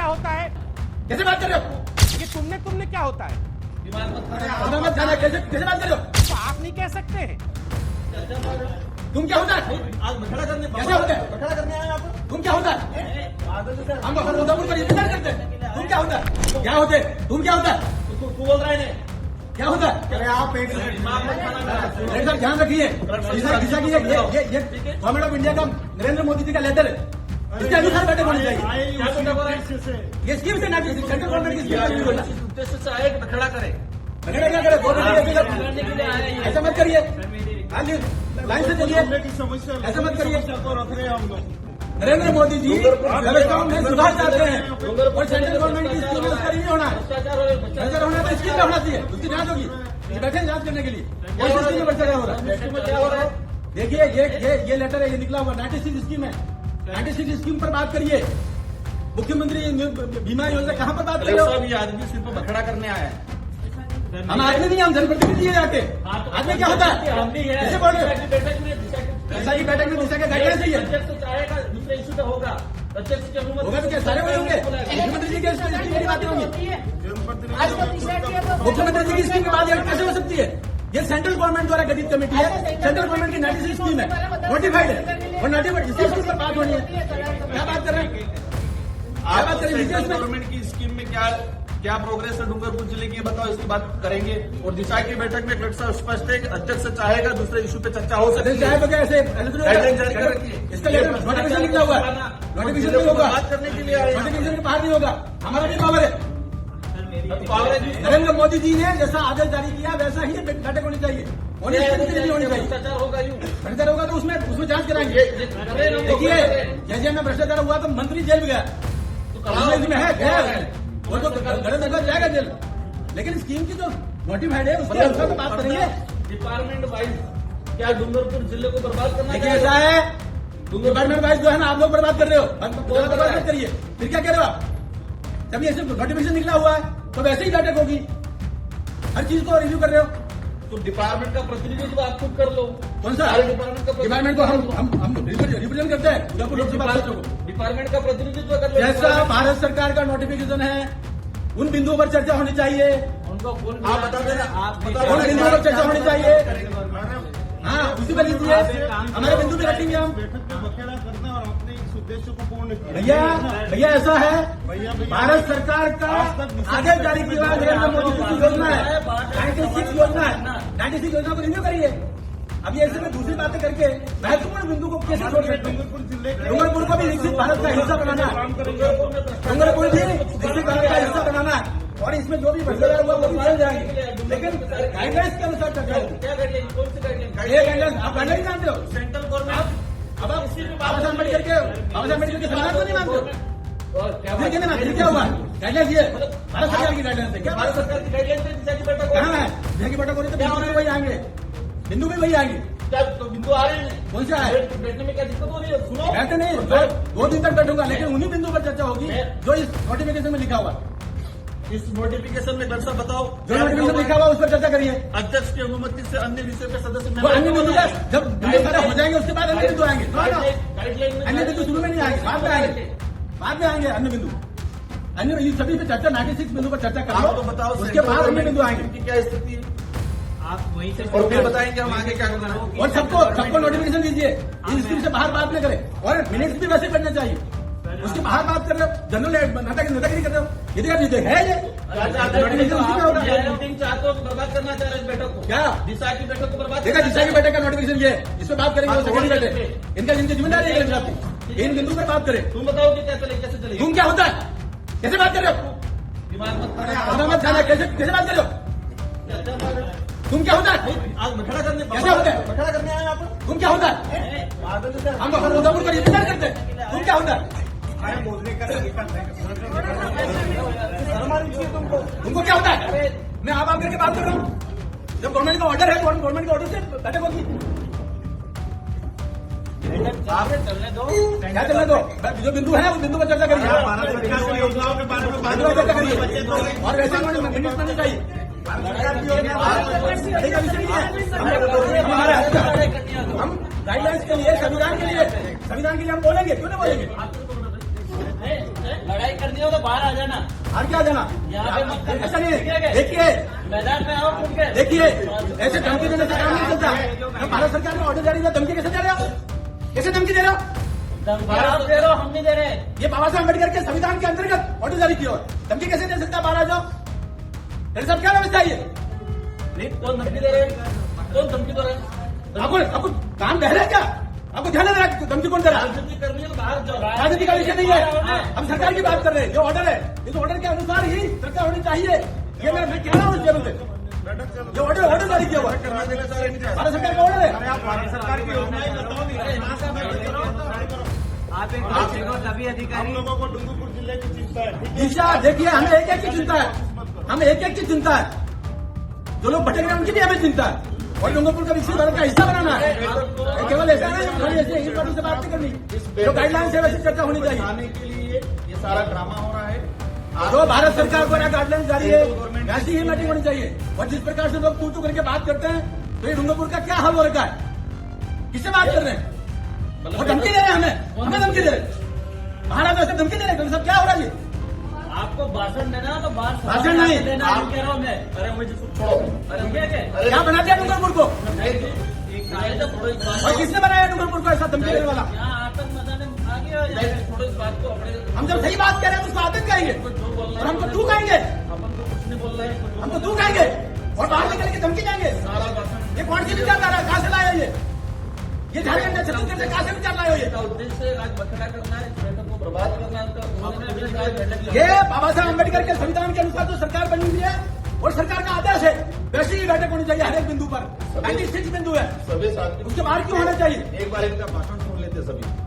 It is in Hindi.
क्या होता है? कैसे बात कर रहे हो? ये तुमने क्या होता है? मत खाना, कैसे बात कर रहे हो? तो आप नहीं कह सकते हैं। तुम क्या होता है? कैसे होता है? खड़ा करने आए आप? तुम क्या होता है? हम तो उदयपुर पर इंतजार करते हैं। तुम क्या होता है? क्या होते? तुम क्या होता है? तू बोल रहा है? क्या होता है? अरे आप एक साहब ध्यान रखिए, दिशा की ये गवर्नमेंट ऑफ इंडिया का नरेंद्र मोदी जी का लेटर है, इसके अनुसार बैठक होनी चाहिए। ये स्कीम से ना सेंट्रल गवर्नमेंट की स्कीम उद्देश्य से आए खड़ा करे, क्या करे? ऐसा मत करिए, लाइन से चलिए, ऐसा मत करिए। नरेंद्र मोदी जी व्यवस्थाओं में सुधार चाहते हैं और सेंट्रल गवर्नमेंट की स्कीम में उसका नहीं होना है। भ्रष्टाचार होना तो स्कीम का होना चाहिए, उसकी जांच होगी। ये बैठे जांच करने के लिए कोई स्कीम में भ्रष्टाचार हो रहा है। देखिए ये लेटर है, ये निकला हुआ 96 स्कीम है। 96 स्कीम पर बात करिए। मुख्यमंत्री बीमा योजना कहाँ पर बात कर रहे हो? ये आदमी सिर्फ खड़ा करने आया है। हम आदमी नहीं, हम जनप्रतिनिधि है जाके। आदमी क्या होता है? कैसे बोल रहे हो? ऐसा की बैठक में दिशा के गाइडलाइन चाहिए दूसरे इशू का होगा, अध्यक्ष की अनुमति होगा तो क्या सारे वही होंगे? मुख्यमंत्री जी की स्कीम की बातें होंगी। मुख्यमंत्री जी की स्कीम की बात कैसे हो सकती है? ये सेंट्रल गवर्नमेंट द्वारा गठित कमेटी है, सेंट्रल गवर्नमेंट की 96 स्कीम है, नोटिफाइड है और नोटिफाइड इसी स्कीम पर बात होनी है। क्या बात कर रहे हैं? क्या बात करें? सेंट्रल गवर्नमेंट की स्कीम में क्या प्रोग्रेस है डूंगरपुर जिले की, बताओ, इसकी बात करेंगे। और दिशा की बैठक में कलेक्टर स्पष्ट है कि अध्यक्ष चाहेगा दूसरे इशू पे चर्चा हो सकती है। चाहे तो क्या ऐसे गाइडलाइन जारी कर रखी है। इसका नोटिफिकेशन निकला हुआ है, नोटिफिकेशन नहीं होगा, बात करने के लिए आए हैं। नोटिफिकेशन के बाहर नहीं होगा। हमारा भी पावर है। नरेंद्र मोदी जी ने जैसा आदेश जारी किया वैसा ही बैठक होनी चाहिए, होनी चाहिए। भ्रष्टाचार होगा यूं भ्रष्टाचार होगा तो उसमें जांच कराएंगे। देखिए जैसे में भ्रष्टाचार हुआ तो मंत्री जेल गया, इसमें है वो तो गलत नजर जाएगा जेल। लेकिन स्कीम की जो नोटिफाइड है उसके अनुसार तो बात करेंगे। डिपार्टमेंट वाइज क्या डूंगरपुर जिले को बर्बाद करना देखिए ऐसा है, डिपार्टमेंट वाइज जो है ना आप लोग बर्बाद कर रहे हो, बर्बाद मत करिए। फिर क्या कह रहे हो आप? जब ऐसे नोटिफिकेशन निकला हुआ है तो वैसे ही बैठक होगी, हर चीज को रिव्यू कर रहे हो। तो डिपार्टमेंट का प्रतिनिधित्व आप खुद कर लो। कौन सा डिपार्टमेंट को हम रिप्रेजेंट करते हैं उदयपुर लोकसभा क्षेत्र को। डिपार्टमेंट का प्रतिनिधित्व कर लो। जैसा भारत सरकार का नोटिफिकेशन है उन बिंदुओं पर चर्चा होनी चाहिए। उनको आप बता देना, उन बिंदुओं पर चर्चा होनी चाहिए। हाँ उसी पर लीजिए, हमारे बिंदु भी रखेंगे हम। बैठक में बखेड़ा करना और अपने इस उद्देश्य को पूर्ण करना। भैया ऐसा है, भारत सरकार का आदेश जारी किया हुआ नरेंद्र मोदी जी की योजना है, 96 योजना है। 96 योजना को रिन्यू करिए। अब ये ऐसे में दूसरी बातें करके महत्वपूर्ण बिंदु को कैसे छोड़ सकते हैं? डूंगरपुर को भी विकसित भारत का हिस्सा बनाना है, डूंगरपुर भी विकसित भारत का हिस्सा बनाना है और इसमें जो भी भ्रष्टाचार हुआ वो भी चल जाएंगे, लेकिन गाइडलाइंस के अनुसार चर्चा होगी। क्या गाइडलाइन, कौन सी गाइडलाइन? ये गाइडलाइंस आप गाइडलाइन जानते हो? सेंट्रल गवर्नमेंट अब आप बाबा साहब अम्बेडकर के संविधान को नहीं मानते हो? फिर क्या हुआ? गाइडलाइंस ये भारत सरकार की गाइडलाइंस है। क्या भारत सरकार की गाइडलाइन से दिशा की बैठक कहाँ है? दिशा की बैठक हो रही है तो वही आएंगे, बिंदु भी वही आएंगे। क्या तो बिंदु आ रहे हैं? कौन सा है? बैठने में क्या दिक्कत हो रही है? सुनो, बैठे नहीं, 2 दिन तक बैठूंगा, लेकिन उन्हीं बिंदु पर चर्चा होगी जो इस नोटिफिकेशन में लिखा हुआ। इस नोटिफिकेशन में दर्शा बताओ, जो नोटिफिकेशन लिखा हुआ उस पर चर्चा करिए। अध्यक्ष की अनुमति से अन्य विषय पे सदस्य वो अन्य बिंदु जब बिंदु सारे हो जाएंगे उसके बाद अन्य बिंदु आएंगे। गाइडलाइन अन्य बिंदु शुरू में नहीं आएंगे, बाद में आएंगे, बाद में आएंगे अन्य बिंदु। अन्य इन सभी पे चर्चा 96 बिंदु पर चर्चा आप तो करो, बताओ उसके बाद अन्य बिंदु आएंगे। की क्या स्थिति है, आप वहीं से और फिर बताएंगे हम आगे क्या करना है। और सबको नोटिफिकेशन दीजिए, इस स्कीम से बाहर बात न करें और मिनट्स भी वैसे करना चाहिए। उसके बाहर बात कर रहे हो, जनरल नेतागिरी कर रहे हो, यदि आप है ये नोटिफिकेशन उसी का होगा। चाहते हो बर्बाद करना चाह रहे हैं बैठक को, क्या दिशा की बैठक को बर्बाद? देखा दिशा की बैठक का नोटिफिकेशन ये है, इस पर बात करेंगे, वो सेकेंड बैठक इनका जिनकी जिम्मेदारी है इन बिंदु पर बात करें। तुम बताओ कि क्या चले, कैसे चले? तुम क्या होता है? कैसे बात कर रहे हो? दिमाग मत खाना, कैसे बात कर रहे हो? तुम क्या होता है? खड़ा करने कैसे होता है? खड़ा करने आए आप? तुम क्या होता है? हम तो उदयपुर पर इंतजार करते हैं। तुम क्या होता है? बोलने का तुमको क्या होता है? मैं आप करके बात कर रहा हूँ। जब गवर्नमेंट का ऑर्डर है, गवर्नमेंट के ऑर्डर से बैठक होगी। चलने दो, क्या चलने दो? जो बिंदु है उस बिंदु पर चर्चा करिए, भारत सरकार की योजनाओं के बारे में बिंदु पर चर्चा करिए और वैसे मिनट नहीं चाहिए। हम गाइडलाइंस के लिए, संविधान के लिए हम बोलेंगे, क्यों नहीं बोलेंगे? लड़ाई करने नहीं हो तो बाहर आ जाना, और क्या देना यहाँ पे मत करना। ऐसा नहीं ठीक है? है। देखिए मैदान में आओ खुल के। देखिए ऐसे धमकी देने से काम नहीं चलता। भारत सरकार ने ऑर्डर जारी किया, धमकी कैसे दे रहे हो? कैसे धमकी दे रहे हो? धमकी आप दे रहे हो, हम नहीं दे रहे। ये बाबा साहब अम्बेडकर के संविधान के अंतर्गत ऑर्डर जारी किया, धमकी कैसे दे सकता है? बाहर आ जाओ। मेरे साहब क्या व्यवस्था है ये? कौन धमकी दे रहे हैं? कौन धमकी दे रहे हैं? आपको काम बह रहा है क्या? आपको ध्यान दे रहा है धमकी कौन दे रहा है? राजनीति करनी है तो बाहर जाओ। राजनीति का विषय नहीं है, हम सरकार की बात कर रहे हैं। जो ऑर्डर है इस ऑर्डर के अनुसार ही चर्चा होनी चाहिए। ये मैं कह रहा हूँ इस लेवल पे। जो ऑर्डर जारी किया हुआ करना देना चाह रहे हैं। भारत सरकार का ऑर्डर है। अरे आप भारत सरकार की योजनाएं बताओ नहीं। आप एक दूसरे को सभी हम अधिकारी लोगों को डूंगरपुर जिले की चिंता है, ठीक है? दिशा देखिए, हमें एक एक की चिंता है, हमें एक एक की चिंता है। जो लोग भटक रहे हैं उनकी भी हमें चिंता है, और डूंगरपुर का विकसित भारत का हिस्सा बनाना है। ये केवल ऐसा नहीं खाली ऐसे एक पार्टी से बात नहीं करनी। जो गाइडलाइंस है वैसी चर्चा होनी चाहिए। आने के लिए ये सारा ड्रामा हो रहा है। जो भारत सरकार को गाइडलाइंस जारी है वैसी ही मीटिंग होनी चाहिए। और जिस प्रकार से लोग तू करके बात करते हैं, तो ये डूंगरपुर का क्या हाल हो रखा है? किससे बात कर रहे हैं? और धमकी दे रहे हैं हमें धमकी दे रहे हैं। महाराज ऐसे धमकी दे रहे हैं, सब क्या हो रहा है? आपको भाषण देना तो बाहर भाषण नहीं। देना, आप- नहीं कह रहा हूँ मैं। अरे मुझे छोड़ो। अरे क्या क्या? क्या बना दिया डूंगरपुर को? ये तो थोड़ी इस बात- और किसने बनाया डूंगरपुर को ऐसा धमकी देने वाला? यहाँ आतंक मचाने आ गया है। थोड़ी इस बात को अपने हम जब सही बात कर रहे हैं तो उसको आतंक कहेंगे, जो बोल और हमको तू कहेंगे, अपन तो कुछ नहीं बोल रहे हैं। हम तो तू कहेंगे, और बाहर निकल के धमकी देंगे। सारा भाषण ये कौन सी विचारधारा है? कहाँ से लाया ये झारखंड में छत्तीसगढ़ से कहाँ से विचार लाया ये? का उद्देश्य आज बखड़ा करना है, इस बैठक को बर्बाद करना है। तो उन्होंने अभी आज बैठक ये बाबा साहब अम्बेडकर के संविधान के अनुसार जो सरकार बनी हुई है और सरकार का आदेश है, वैसी ही बैठक होनी चाहिए हर एक बिंदु पर। 96 बिंदु है, सभी साथी उसके बाहर क्यों होना चाहिए? एक बार इनका भाषण सुन लेते सभी।